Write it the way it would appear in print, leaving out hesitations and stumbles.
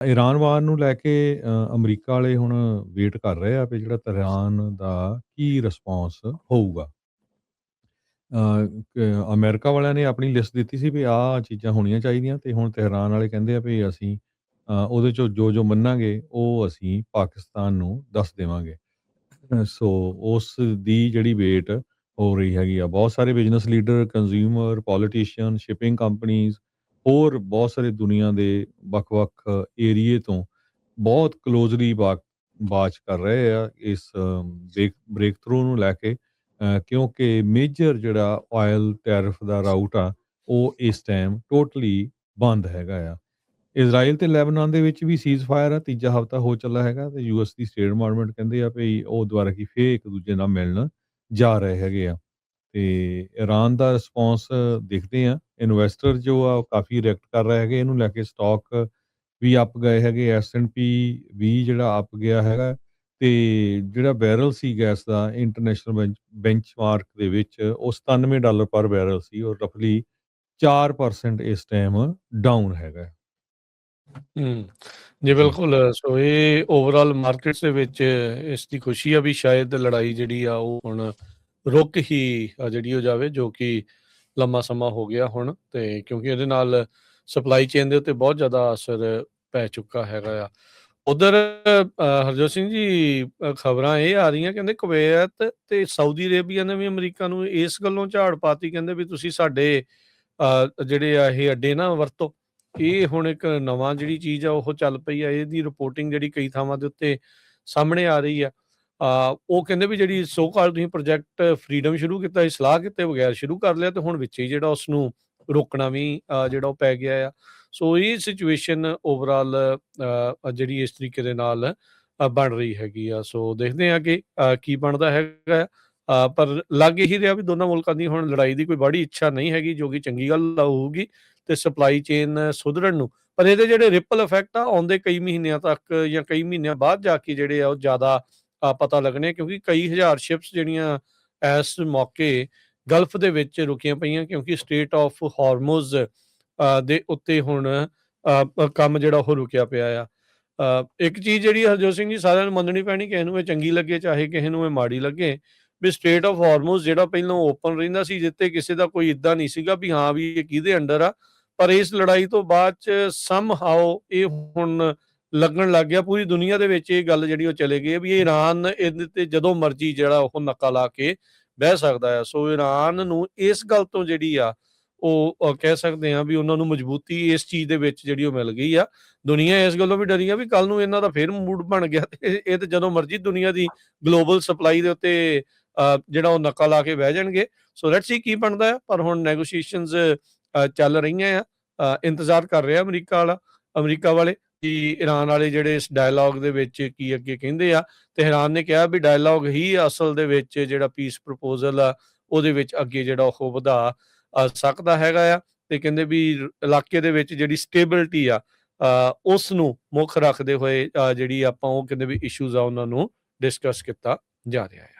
Iran ਵਾਰ ਨੂੰ ਲੈ ਕੇ America ਵਾਲੇ ਹੁਣ ਵੇਟ ਕਰ ਰਹੇ ਆ ਵੀ ਜਿਹੜਾ ਤਹਿਰਾਨ ਦਾ ਕੀ ਰਿਸਪੌਂਸ ਹੋਊਗਾ। ਅਮਰੀਕਾ ਵਾਲਿਆਂ ਨੇ ਆਪਣੀ ਲਿਸਟ ਦਿੱਤੀ ਸੀ ਵੀ ਆਹ ਚੀਜ਼ਾਂ ਹੋਣੀਆਂ ਚਾਹੀਦੀਆਂ ਤੇ ਹੁਣ ਤਹਿਰਾਨ ਵਾਲੇ ਕਹਿੰਦੇ ਆ ਵੀ ਅਸੀਂ ਉਹਦੇ ਚੋਂ ਜੋ ਮੰਨਾਂਗੇ ਉਹ ਅਸੀਂ ਪਾਕਿਸਤਾਨ ਨੂੰ ਦੱਸ ਦੇਵਾਂਗੇ। ਸੋ ਉਸ ਦੀ ਜਿਹੜੀ ਵੇਟ ਹੋ ਰਹੀ ਹੈਗੀ ਆ। ਬਹੁਤ ਸਾਰੇ business leader, consumer, politician, shipping companies ਹੋਰ ਬਹੁਤ ਸਾਰੇ ਦੁਨੀਆ ਦੇ ਵੱਖ-ਵੱਖ ਏਰੀਏ ਤੋਂ ਬਹੁਤ ਕਲੋਜ਼ਲੀ ਵਾਚ ਕਰ ਰਹੇ ਆ ਇਸ ਬ੍ਰੇਕ ਥਰੂ ਨੂੰ ਲੈ ਕੇ ਕਿਉਂਕਿ ਮੇਜਰ ਜਿਹੜਾ ਆਇਲ ਟੈਰਿਫ ਦਾ ਰਾਊਟ ਆ, ਉਹ ਇਸ ਟਾਈਮ ਟੋਟਲੀ ਬੰਦ ਹੈਗਾ ਆ। ਇਜ਼ਰਾਈਲ ਤੇ ਲੈਬਨਾਨ ਦੇ ਵਿੱਚ ਵੀ ਸੀਜ਼ਫਾਇਰ ਆ, ਤੀਜਾ ਹਫ਼ਤਾ ਹੋ ਚੱਲਾ ਹੈਗਾ ਤੇ ਯੂਐਸ ਦੀ ਸਟੇਟ ਡਿਪਾਰਟਮੈਂਟ ਕਹਿੰਦੇ ਆ ਭਈ ਉਹ ਦੁਬਾਰਾ ਕੀ ਫੇਰ ਇੱਕ ਦੂਜੇ ਨਾਲ ਮਿਲਣ ਜਾ ਰਹੇ ਹੈਗੇ ਆ। ਤੇ ਇਰਾਨ ਦਾ ਰਿਸਪੌਂਸ ਦੇਖਦੇ ਆ। ਇਨਵੈਸਟਰ ਜੋ ਆ ਉਹ ਕਾਫੀ ਰਿਐਕਟ ਕਰ ਰਹੇ ਹੈਗੇ ਇਹਨੂੰ ਲੈ ਕੇ ਸਟਾਕ ਵੀ ਅੱਪ ਗਏ ਹੈਗੇ, ਐਸ-ਐਂਡ-ਪੀ ਵੀ ਜਿਹੜਾ ਅੱਪ ਗਿਆ ਹੈਗਾ ਤੇ ਜਿਹੜਾ ਬੈਰਲ ਸੀ ਗੈਸ ਦਾ ਇੰਟਰਨੈਸ਼ਨਲ ਬੈਂਚਮਾਰਕ ਦੇ ਵਿੱਚ ਉਹ $97 ਪਰ ਬੈਰਲ ਸੀ ਔਰ ਰਫਲੀ 4% ਇਸ ਟਾਈਮ ਡਾਊਨ ਹੈਗਾ। ਹੂੰ। ਜੀ, ਜੀ। ਬਿਲਕੁਲ। ਸੋ ਇਹ ਓਵਰਆਲ ਮਾਰਕੀਟਸ ਦੇ ਵਿੱਚ ਇਸ ਦੀ ਖੁਸ਼ੀ ਆ ਵੀ ਸ਼ਾਇਦ ਲੜਾਈ ਜਿਹੜੀ ਆ ਉਹ ਹੁਣ ਰੁਕ ਹੀ ਜਿਹੜੀ ਹੋ ਜਾਵੇ, ਜੋ ਕਿ ਲੰਮਾ ਸਮਾਂ ਹੋ ਗਿਆ ਹੁਣ, ਤੇ ਕਿਉਂਕਿ ਇਹਦੇ ਨਾਲ ਸਪਲਾਈ ਚੇਨ ਦੇ ਉੱਤੇ ਬਹੁਤ ਜ਼ਿਆਦਾ ਅਸਰ ਪੈ ਚੁੱਕਾ ਹੈਗਾ ਆ। ਉਧਰ ਹਰਜੋਤ ਸਿੰਘ ਜੀ, ਖਬਰਾਂ ਇਹ ਆ ਰਹੀਆਂ, ਕਹਿੰਦੇ ਕੁਵੈਤ ਤੇ ਸਾਊਦੀ ਅਰੇਬੀਆ ਨੇ ਵੀ ਅਮਰੀਕਾ ਨੂੰ ਇਸ ਗੱਲੋਂ ਝਾੜ ਪਾਤੀ, ਕਹਿੰਦੇ ਵੀ ਤੁਸੀਂ ਸਾਡੇ ਜਿਹੜੇ ਆ ਇਹ ਅੱਡੇ ਨਾ ਵਰਤੋ। ਇਹ ਹੁਣ ਇੱਕ ਨਵਾਂ ਜਿਹੜੀ ਚੀਜ਼ ਆ ਉਹ ਚੱਲ ਪਈ ਆ, ਇਹਦੀ ਰਿਪੋਰਟਿੰਗ ਜਿਹੜੀ ਕਈ ਥਾਵਾਂ ਦੇ ਉੱਤੇ ਸਾਹਮਣੇ ਆ ਰਹੀ ਆ। ਉਹ ਕਹਿੰਦੇ ਵੀ ਜਿਹੜੀ ਸੋ ਕਾਲ ਤੁਸੀਂ ਪ੍ਰੋਜੈਕਟ ਫਰੀडम ਸ਼ੁਰੂ ਕੀਤਾ ਸੀ, ਸਲਾਹ ਕੀਤੇ ਬਗੈਰ ਸ਼ੁਰੂ ਕਰ ਲਿਆ, ਤੇ ਹੁਣ ਵਿੱਚ ਹੀ ਜਿਹੜਾ ਉਸਨੂੰ ਰੋਕਣਾ ਵੀ ਜਿਹੜਾ ਉਹ ਪੈ ਗਿਆ ਆ। ਸੋ ਇਹ ਸਿਚੁਏਸ਼ਨ ਓਵਰਆਲ ਜਿਹੜੀ ਇਸ ਤਰੀਕੇ ਦੇ ਨਾਲ ਬਣ ਰਹੀ ਹੈਗੀ ਆ। ਸੋ ਦੇਖਦੇ ਹਾਂ ਕਿ ਕੀ ਬਣਦਾ ਹੈਗਾ। ਪਰ ਲੱਗ ਇਹੀ ਰਿਹਾ ਵੀ ਦੋਨਾਂ ਮੁਲਕਾਂ ਦੀ ਹੁਣ ਲੜਾਈ ਦੀ ਕੋਈ ਬੜੀ ਇੱਛਾ ਨਹੀਂ ਹੈਗੀ, ਜੋ ਕਿ ਚੰਗੀ ਗੱਲ ਹੋਊਗੀ ਤੇ ਸਪਲਾਈ ਚੇਨ ਸੁਧਰਨ ਨੂੰ। ਪਰ ਇਹਦੇ ਜਿਹੜੇ ਰਿਪਲ ਇਫੈਕਟ ਆ ਆਉਂਦੇ ਕਈ ਮਹੀਨਿਆਂ ਤੱਕ ਜਾਂ ਕਈ ਮਹੀਨਿਆਂ ਬਾਅਦ ਜਾ ਕੇ ਜਿਹੜੇ ਆ ਉਹ ਜ਼ਿਆਦਾ ਪਤਾ ਲੱਗਣੇ, ਕਿਉਂਕਿ ਕਈ ਹਜ਼ਾਰ ਸ਼ਿਪਸ ਜਿਹੜੀਆਂ ਇਸ ਮੌਕੇ ਗਲਫ ਦੇ ਵਿੱਚ ਰੁਕੀਆਂ ਪਈਆਂ, ਕਿਉਂਕਿ ਸਟੇਟ ਆਫ ਹਾਰਮੋਜ਼ ਦੇ ਉੱਤੇ ਹੁਣ ਕੰਮ ਜਿਹੜਾ ਉਹ ਰੁਕਿਆ ਪਿਆ ਆ। ਇੱਕ ਚੀਜ਼ ਜਿਹੜੀ ਹਰਜੋਤ ਸਿੰਘ ਜੀ ਸਾਰਿਆਂ ਨੂੰ ਮੰਨਣੀ ਪੈਣੀ, ਕਿਸੇ ਨੂੰ ਇਹ ਚੰਗੀ ਲੱਗੇ ਚਾਹੇ ਕਿਸੇ ਨੂੰ ਇਹ ਮਾੜੀ ਲੱਗੇ, ਵੀ ਸਟੇਟ ਆਫ ਹਾਰਮੋਜ਼ ਜਿਹੜਾ ਪਹਿਲਾਂ ਓਪਨ ਰਹਿੰਦਾ ਸੀ, ਜਿੱਤੇ ਕਿਸੇ ਦਾ ਕੋਈ ਇੱਦਾਂ ਨਹੀਂ ਸੀਗਾ ਵੀ ਹਾਂ ਵੀ ਇਹ ਕਿਹਦੇ ਅੰਡਰ ਆ, ਪਰ ਇਸ ਲੜਾਈ ਤੋਂ ਬਾਅਦ ਚ ਸਮਹਾਓ ਇਹ ਹੁਣ ਲੱਗਣ ਲੱਗ ਗਿਆ ਪੂਰੀ ਦੁਨੀਆ ਦੇ ਵਿੱਚ ਇਹ ਗੱਲ ਜਿਹੜੀ ਉਹ ਚਲੇ ਗਈ ਵੀ ਇਹ ਈਰਾਨ ਇਹਦੇ ਤੇ ਜਦੋਂ ਮਰਜ਼ੀ ਜਿਹੜਾ ਉਹ ਨੱਕਾ ਲਾ ਕੇ ਬਹਿ ਸਕਦਾ ਆ। ਸੋ ਈਰਾਨ ਨੂੰ ਇਸ ਗੱਲ ਤੋਂ ਜਿਹੜੀ ਆ ਉਹ ਕਹਿ ਸਕਦੇ ਆ ਵੀ ਉਹਨਾਂ ਨੂੰ ਮਜ਼ਬੂਤੀ ਇਸ ਚੀਜ਼ ਦੇ ਵਿੱਚ ਜਿਹੜੀ ਉਹ ਮਿਲ ਗਈ ਆ। ਦੁਨੀਆ ਇਸ ਗੱਲੋਂ ਵੀ ਡਰੀ ਆ ਵੀ ਕੱਲ ਨੂੰ ਇਹਨਾਂ ਦਾ ਫਿਰ ਮੂਡ ਬਣ ਗਿਆ ਤੇ ਇਹ ਤੇ ਜਦੋਂ ਮਰਜ਼ੀ ਦੁਨੀਆ ਦੀ ਗਲੋਬਲ ਸਪਲਾਈ ਦੇ ਉੱਤੇ ਜਿਹੜਾ ਉਹ ਨੱਕਾ ਲਾ ਕੇ ਬਹਿ ਜਾਣਗੇ। ਸੋ ਲੈਟਸ ਸੀ ਕੀ ਬਣਦਾ ਆ, ਪਰ ਹੁਣ ਨੈਗੋਸ਼ੀਏਸ਼ਨਸ ਚੱਲ ਰਹੀਆਂ ਆ। ਇੰਤਜ਼ਾਰ ਕਰ ਰਿਹਾ ਅਮਰੀਕਾ ਵਾਲੇ ਕਿ ਈਰਾਨ ਵਾਲੇ ਜਿਹੜੇ ਇਸ ਡਾਇਲੋਗ ਦੇ ਵਿੱਚ ਕੀ ਅੱਗੇ ਕਹਿੰਦੇ ਆ। ਤਹਿਰਾਨ ਨੇ ਕਿਹਾ ਵੀ ਡਾਇਲੋਗ ਹੀ ਅਸਲ ਦੇ ਵਿੱਚ ਜਿਹੜਾ ਪੀਸ ਪ੍ਰਪੋਜ਼ਲ ਆ ਉਹਦੇ ਵਿੱਚ ਅੱਗੇ ਜਿਹੜਾ ਉਹ ਵਧਾ ਸਕਦਾ ਹੈਗਾ ਆ। ਤੇ ਕਹਿੰਦੇ ਵੀ ਇਲਾਕੇ ਦੇ ਵਿੱਚ ਜਿਹੜੀ ਸਟੇਬਿਲਿਟੀ ਆ ਉਸ ਨੂੰ ਮੁੱਖ ਰੱਖਦੇ ਹੋਏ ਜਿਹੜੀ ਆਪਾਂ ਉਹ ਕਹਿੰਦੇ ਵੀ ਇਸ਼ੂਜ਼ ਆ ਉਹਨਾਂ ਨੂੰ ਡਿਸਕਸ ਕੀਤਾ ਜਾ ਰਿਹਾ ਆ।